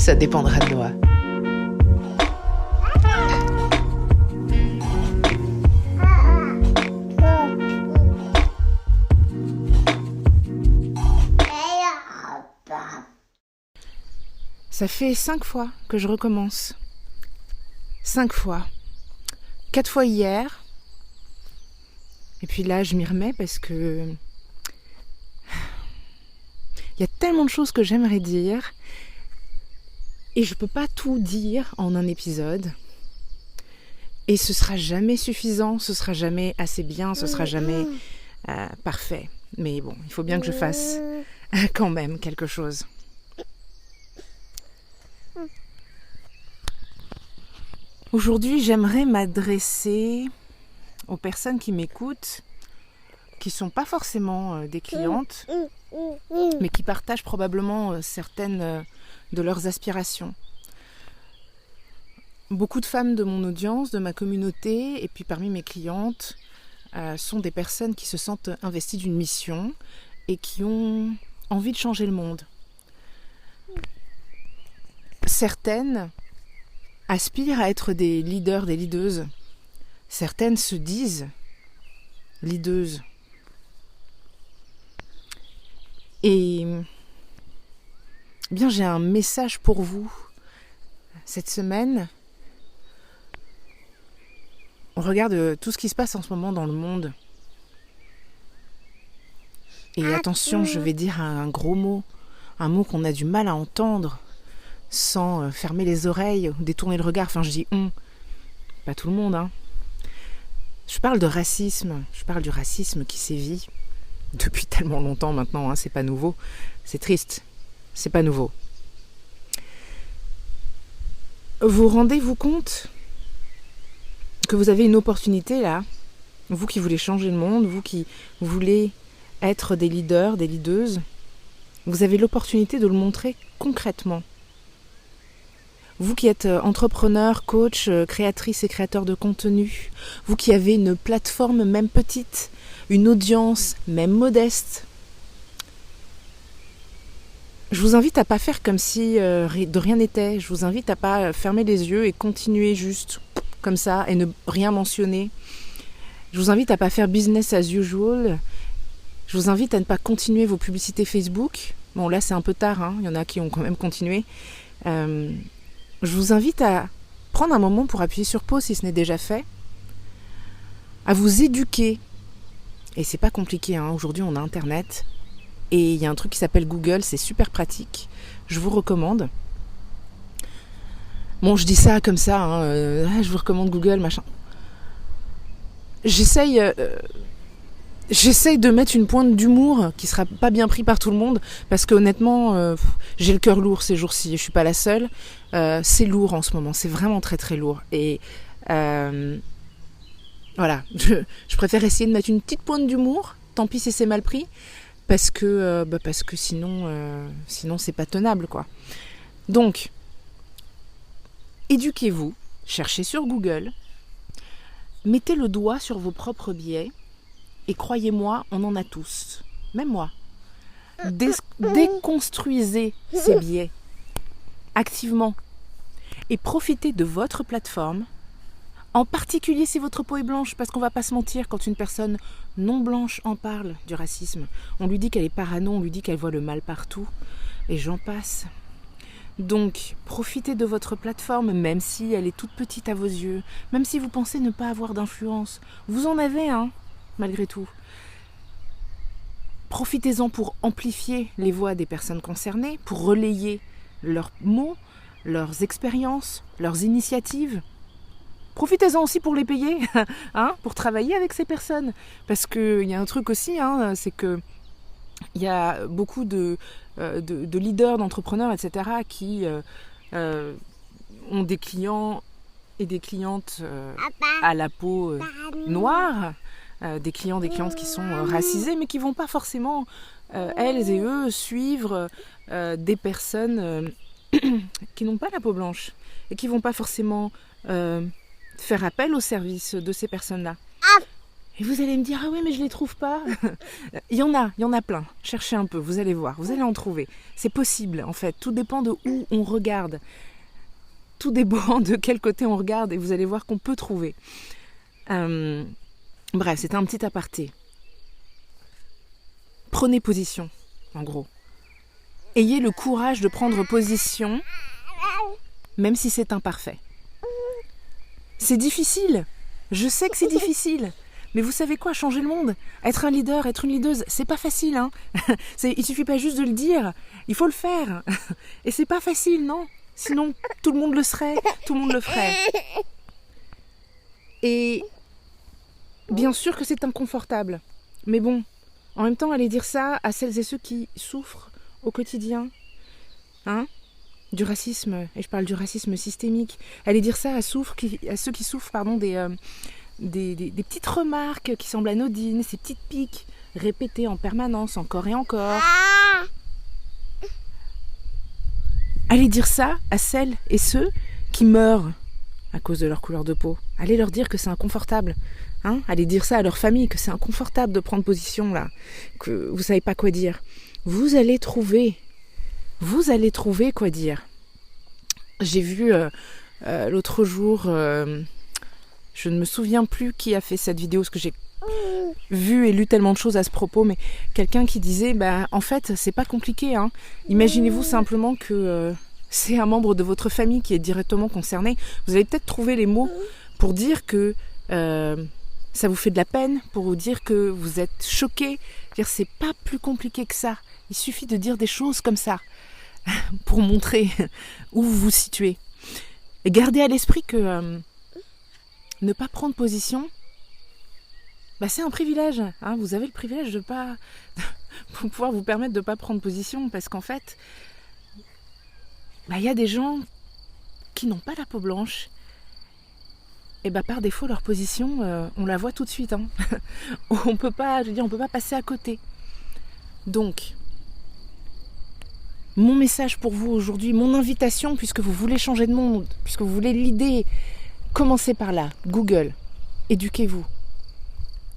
Ça dépendra de Noah. Ça fait 5 fois que je recommence. 5 fois. 4 fois hier. Et puis là, je m'y remets parce que... il y a tellement de choses que j'aimerais dire. Et je peux pas tout dire en un épisode. Et ce sera jamais suffisant, ce sera jamais assez bien, ce sera jamais parfait. Mais bon, il faut bien que je fasse quand même quelque chose. Aujourd'hui, j'aimerais m'adresser aux personnes qui m'écoutent, qui ne sont pas forcément des clientes, mais qui partagent probablement certaines de leurs aspirations. Beaucoup de femmes de mon audience, de ma communauté, et puis parmi mes clientes, sont des personnes qui se sentent investies d'une mission et qui ont envie de changer le monde. Certaines aspirent à être des leaders, des leadeuses. Certaines se disent leadeuses. Et bien, j'ai un message pour vous. Cette semaine, on regarde tout ce qui se passe en ce moment dans le monde. Et attention, je vais dire un gros mot, un mot qu'on a du mal à entendre, sans fermer les oreilles ou détourner le regard. Enfin, je dis on, pas tout le monde, hein. Je parle de racisme, je parle du racisme qui sévit depuis tellement longtemps maintenant, hein. C'est pas nouveau, c'est triste, c'est pas nouveau. Vous rendez-vous compte que vous avez une opportunité là, vous qui voulez changer le monde, vous qui voulez être des leaders, des leadeuses, vous avez l'opportunité de le montrer concrètement. Vous qui êtes entrepreneur, coach, créatrice et créateur de contenu, vous qui avez une plateforme même petite, une audience même modeste, je vous invite à pas faire comme si de rien n'était. Je vous invite à pas fermer les yeux et continuer juste comme ça et ne rien mentionner. Je vous invite à pas faire business as usual. Je vous invite à ne pas continuer vos publicités Facebook. Bon, là c'est un peu tard, hein. Il y en a qui ont quand même continué. Je vous invite à prendre un moment pour appuyer sur pause si ce n'est déjà fait, à vous éduquer. Et c'est pas compliqué, hein. Aujourd'hui on a Internet et il y a un truc qui s'appelle Google, c'est super pratique. Je vous recommande. Bon, je dis ça comme ça, hein, je vous recommande Google, machin. J'essaye de mettre une pointe d'humour qui sera pas bien pris par tout le monde, parce que honnêtement, j'ai le cœur lourd ces jours-ci, je suis pas la seule. C'est lourd en ce moment, c'est vraiment très très lourd. Et voilà, je préfère essayer de mettre une petite pointe d'humour, tant pis si c'est mal pris, parce que sinon c'est pas tenable, quoi. Donc, éduquez-vous, cherchez sur Google, mettez le doigt sur vos propres biais. Et croyez-moi, on en a tous, même moi. Déconstruisez ces biais activement et profitez de votre plateforme, en particulier si votre peau est blanche, parce qu'on va pas se mentir, quand une personne non blanche en parle du racisme, on lui dit qu'elle est parano, on lui dit qu'elle voit le mal partout, et j'en passe. Donc, profitez de votre plateforme, même si elle est toute petite à vos yeux, même si vous pensez ne pas avoir d'influence. Vous en avez, hein, malgré tout. Profitez-en pour amplifier les voix des personnes concernées, pour relayer leurs mots, leurs expériences, leurs initiatives. Profitez-en aussi pour les payer, hein, pour travailler avec ces personnes. Parce qu'il y a un truc aussi, hein, c'est que il y a beaucoup de leaders, d'entrepreneurs, etc. qui ont des clients et des clientes à la peau noire, des clients, des clientes qui sont racisés, mais qui ne vont pas forcément, elles et eux, suivre des personnes qui n'ont pas la peau blanche et qui ne vont pas forcément faire appel au service de ces personnes-là. Et vous allez me dire, ah oui, mais je les trouve pas. Il y en a plein. Cherchez un peu, vous allez voir, vous allez en trouver. C'est possible, en fait. Tout dépend de où on regarde. Tout dépend de quel côté on regarde et vous allez voir qu'on peut trouver. Bref, c'était un petit aparté. Prenez position, en gros. Ayez le courage de prendre position, même si c'est imparfait. C'est difficile. Je sais que c'est difficile. Mais vous savez quoi, changer le monde, être un leader, être une leaduse, c'est pas facile, hein. Il suffit pas juste de le dire, il faut le faire. Et c'est pas facile, non. Sinon, tout le monde le serait, tout le monde le ferait. Et bien sûr que c'est inconfortable. Mais bon, en même temps, allez dire ça à celles et ceux qui souffrent au quotidien, hein, du racisme, et je parle du racisme systémique. Allez dire ça à ceux qui souffrent, des petites remarques qui semblent anodines, ces petites piques répétées en permanence, encore et encore. Allez dire ça à celles et ceux qui meurent à cause de leur couleur de peau. Allez leur dire que c'est inconfortable. Hein, allez dire ça à leur famille, que c'est inconfortable de prendre position là, que vous savez pas quoi dire. Vous allez trouver quoi dire. J'ai vu l'autre jour, je ne me souviens plus qui a fait cette vidéo, parce que j'ai vu et lu tellement de choses à ce propos, mais quelqu'un qui disait, en fait, c'est pas compliqué. Hein. Imaginez-vous simplement que c'est un membre de votre famille qui est directement concerné. Vous allez peut-être trouver les mots pour dire que ça vous fait de la peine, pour vous dire que vous êtes choqué. C'est pas plus compliqué que ça. Il suffit de dire des choses comme ça pour montrer où vous vous situez. Et gardez à l'esprit que ne pas prendre position, c'est un privilège. Hein. Vous avez le privilège de pas pour pouvoir vous permettre de ne pas prendre position, parce qu'en fait, y a des gens qui n'ont pas la peau blanche. Et par défaut, leur position, on la voit tout de suite. Hein. On peut pas passer à côté. Donc, mon message pour vous aujourd'hui, mon invitation, puisque vous voulez changer de monde, puisque vous voulez l'idée, commencez par là. Google, éduquez-vous.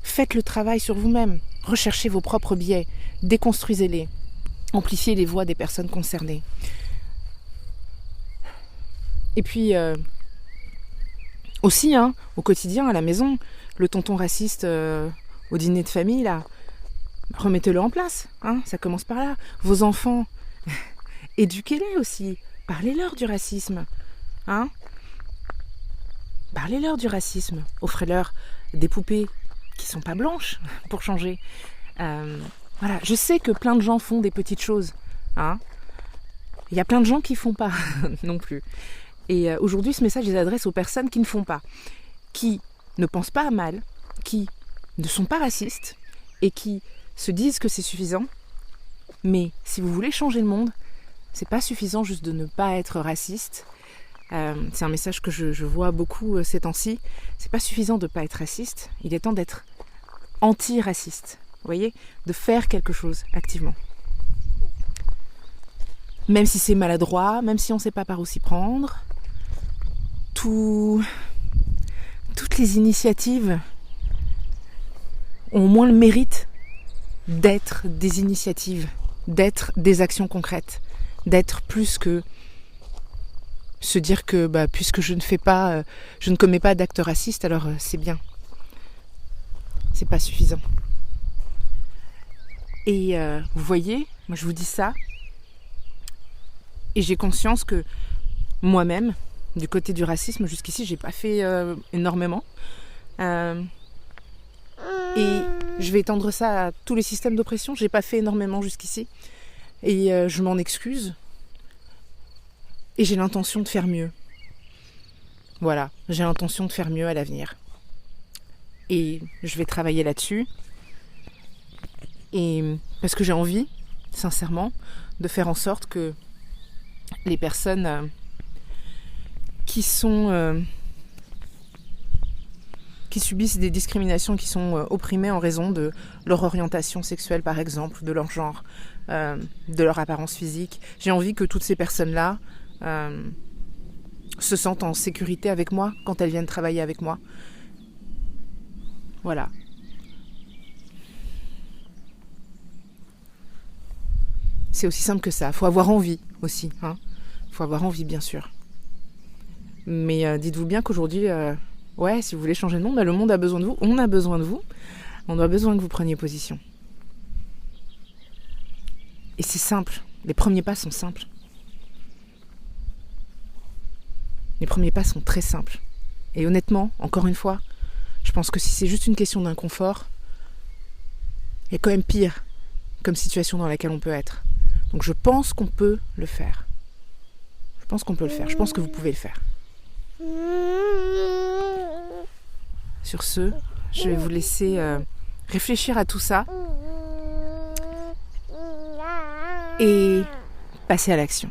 Faites le travail sur vous-même. Recherchez vos propres biais. Déconstruisez-les. Amplifiez les voix des personnes concernées. Et puis, aussi, au quotidien, à la maison, le tonton raciste au dîner de famille, là, remettez-le en place. Ça commence par là. Vos enfants, éduquez-les aussi. Parlez-leur du racisme. Parlez-leur du racisme. Offrez-leur des poupées qui sont pas blanches pour changer. Voilà. Je sais que plein de gens font des petites choses. Il y a plein de gens qui font pas non plus. Et aujourd'hui, ce message s'adresse aux personnes qui ne font pas, qui ne pensent pas à mal, qui ne sont pas racistes et qui se disent que c'est suffisant. Mais si vous voulez changer le monde, c'est pas suffisant juste de ne pas être raciste. C'est un message que je vois beaucoup ces temps-ci. C'est pas suffisant de ne pas être raciste. Il est temps d'être anti-raciste. Vous voyez, de faire quelque chose activement. Même si c'est maladroit, même si on ne sait pas par où s'y prendre. Toutes les initiatives ont au moins le mérite d'être des initiatives, d'être des actions concrètes, d'être plus que se dire que puisque je ne commets pas d'actes racistes, alors c'est bien. C'est pas suffisant. Et vous voyez, moi je vous dis ça, et j'ai conscience que moi-même, du côté du racisme, jusqu'ici, j'ai pas fait énormément. Et je vais étendre ça à tous les systèmes d'oppression. J'ai pas fait énormément jusqu'ici. Et je m'en excuse. Et j'ai l'intention de faire mieux. Voilà, j'ai l'intention de faire mieux à l'avenir. Et je vais travailler là-dessus. Et parce que j'ai envie, sincèrement, de faire en sorte que les personnes qui subissent des discriminations, qui sont opprimées en raison de leur orientation sexuelle, par exemple, de leur genre, de leur apparence physique. J'ai envie que toutes ces personnes-là se sentent en sécurité avec moi quand elles viennent travailler avec moi. Voilà. C'est aussi simple que ça. Faut avoir envie aussi. Faut avoir envie, bien sûr. Mais dites-vous bien qu'aujourd'hui, si vous voulez changer le monde a besoin de vous. On a besoin de vous. On a besoin que vous preniez position. Et c'est simple. Les premiers pas sont simples. Les premiers pas sont très simples. Et honnêtement, encore une fois, je pense que si c'est juste une question d'inconfort, il y a quand même pire comme situation dans laquelle on peut être. Donc je pense qu'on peut le faire. Je pense qu'on peut le faire. Je pense que vous pouvez le faire. Sur ce, je vais vous laisser réfléchir à tout ça et passer à l'action.